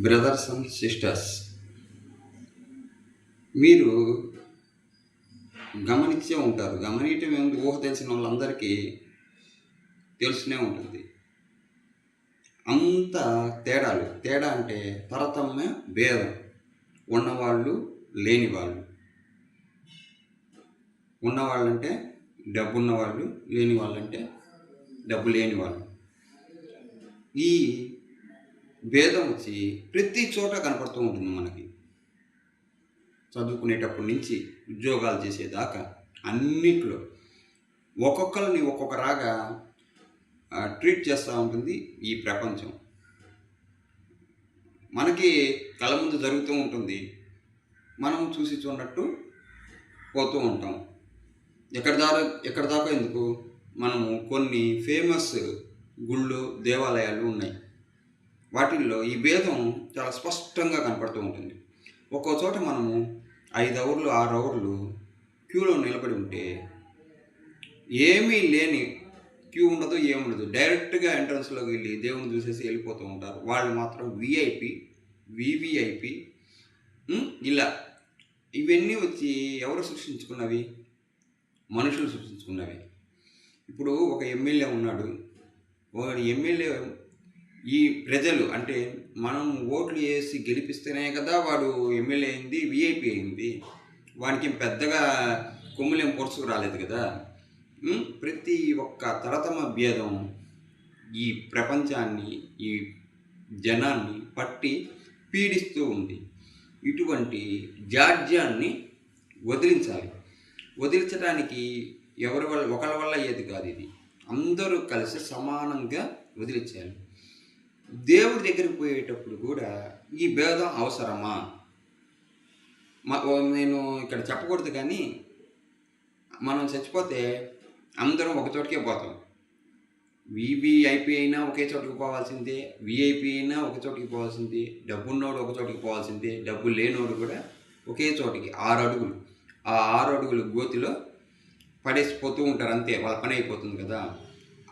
Brothers and sisters, మీరు గమనించే ఉంటారు. గమనించడం ఏముంది, ఊహ తెలిసిన వాళ్ళందరికీ తెలుసునే ఉంటుంది. అంత తేడా అంటే తరతమ్మ భేదం. ఉన్నవాళ్ళు లేనివాళ్ళు. ఉన్నవాళ్ళంటే డబ్బు ఉన్నవాళ్ళు, లేని వాళ్ళంటే డబ్బు లేని వాళ్ళు. ఈ భేదం వచ్చి ప్రతి చోట కనపడుతూ ఉంటుంది మనకి. చదువుకునేటప్పటి నుంచి ఉద్యోగాలు చేసేదాకా అన్నిట్లో ఒక్కొక్కరిని ఒక్కొక్క రాగా ట్రీట్ చేస్తూ ఉంటుంది ఈ ప్రపంచం. మనకి కళ్ళ ముందు జరుగుతూ ఉంటుంది, మనం చూసి చూడనట్టు పోతూ ఉంటాం. ఎక్కడ దాకా ఎందుకు, మనము కొన్ని ఫేమస్ గుళ్ళు, దేవాలయాలు ఉన్నాయి. వాటిల్లో ఈ భేదం చాలా స్పష్టంగా కనపడుతూ ఉంటుంది. ఒక్కో చోట మనము 5 అవర్లు 6 అవర్లు క్యూలో నిలబడి ఉంటే ఏమీ లేని క్యూ ఉండదు, ఏముండదు. డైరెక్ట్గా ఎంట్రన్స్లోకి వెళ్ళి దేవుని చూసేసి వెళ్ళిపోతూ ఉంటారు. వాళ్ళు మాత్రం విఐపి, వివిఐపి, ఇలా. ఇవన్నీ వచ్చి ఎవరు సృష్టించుకున్నవి? మనుషులు సృష్టించుకున్నవి. ఇప్పుడు ఒక ఎమ్మెల్యే ఉన్నాడు. ఒక ఎమ్మెల్యే ఈ ప్రజలు అంటే మనం ఓట్లు వేసి గెలిపిస్తేనే కదా వాడు ఎమ్మెల్యే అయింది, విఐపి అయింది. వానికి పెద్దగా కొమ్ములేం పొడుచుకు రాలేదు కదా. ప్రతి ఒక్క తరతమ భేదం ఈ ప్రపంచాన్ని, ఈ జనాన్ని పట్టి పీడిస్తూ ఉంది. ఇటువంటి జాడ్యాన్ని వదిలించాలి. వదిలించడానికి ఒకళ్ళ వల్ల అయ్యేది కాదు. ఇది అందరూ కలిసి సమానంగా వదిలించాలి. దేవుడి దగ్గరికి పోయేటప్పుడు కూడా ఈ భేదం అవసరమా? నేను ఇక్కడ చెప్పకూడదు, కానీ మనం చచ్చిపోతే అందరం ఒక చోటుకే పోతాం. వివిఐపి అయినా ఒకే చోటుకి పోవాల్సిందే, విఐపి అయినా ఒక చోటుకి పోవాల్సిందే, డబ్బున్నోడు ఒక చోటుకి పోవాల్సిందే, డబ్బు లేనోడు కూడా ఒకే చోటికి 6 అడుగులు. ఆ 6 అడుగులు గోతిలో పడేసిపోతూ ఉంటారు, అంతే, వాళ్ళ పని అయిపోతుంది కదా.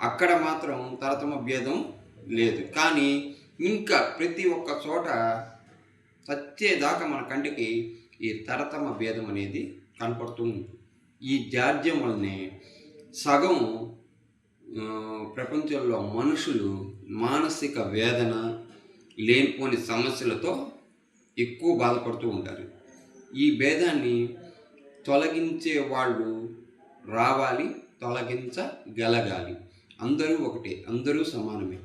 అక్కడ మాత్రం తరతమ భేదం లేదు. కానీ ఇంకా ప్రతి ఒక్క చోట చచ్చేదాకా మన కంటికి ఈ తరతమ భేదం అనేది కనపడుతూ ఉంటుంది. ఈ జాడ్యం వల్లనే సగం ప్రపంచంలో మనుషులు మానసిక వేదన, లేనిపోని సమస్యలతో ఎక్కువ బాధపడుతూ ఉంటారు. ఈ భేదాన్ని తొలగించే వాళ్ళు రావాలి, తొలగించగలగాలి. అందరూ ఒకటే, అందరూ సమానమే.